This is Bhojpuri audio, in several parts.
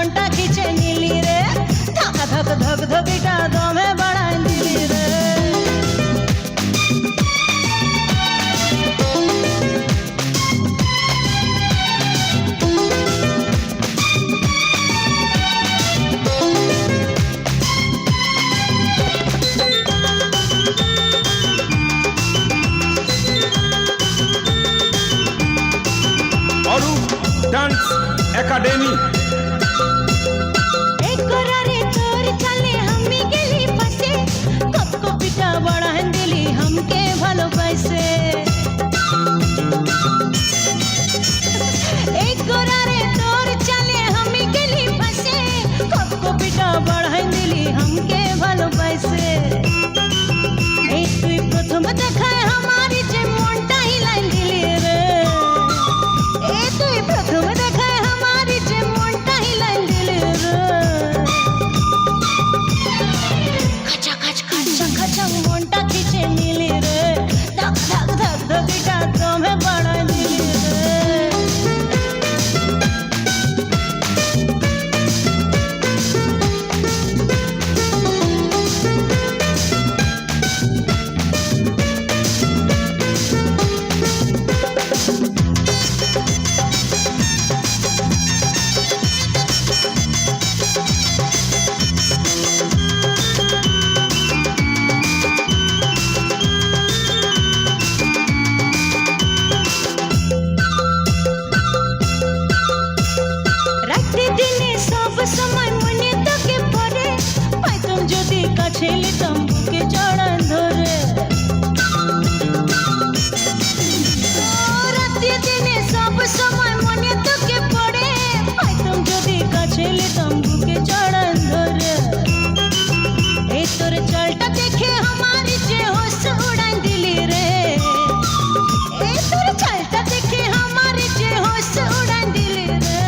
মনটা খিচে নিলি রে, ধাকা ধক ধক ধকিটা দমে বাড়াই দিলি রে। डांस एकेडमी बढ़ान दिली हमके भालो पैसे एक गोरारे तोर चले हमी गेली फसे कपको पिटा बढ़ान दिली हमके भालो पैसे ए तुई प्रथम देखाय हमारी जे मोंटा हिलाइन दिली रे ए तुई प्रथम देखाय हमारी जे मोंटा हिलाइन दिली रे खचा खच खचा खचा मोंटा खींचे नीली रे धक धक धक धकिटा तुम्हें बड़ा नीली रे। समय मने तके परे पाई तुम जदि काछेली तंबुके चढ़ान धरे राति दिने सब समय मने तके परे पाई तुम जदि काछेली तंबुके चढ़ान धरे ए तोर चलटा देखे हमारी जे होश उड़ान दिली रे ए तोर चलटा देखे हमारी जे होश उड़ान दिली रे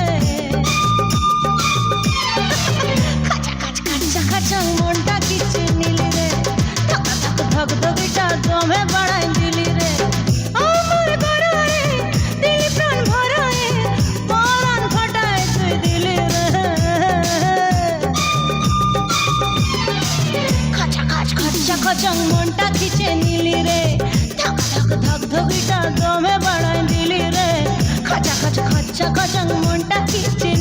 मोंटा खींचे नीली रे धक धक धक धकिटा दमे बढ़ाई दिली रे আমার গরায়ে দিলি প্রাণ ভরায়ে পরাণ ফাটায় তুই দিলি রে খাচা খাচ খাচা খাচা মোন্টা খিচে নীলি রে ধক ধক ধক ধকিটা দমে বাড়াই দিলি রে খাচা খাচ খাচা খাচা মোন্টা খিচে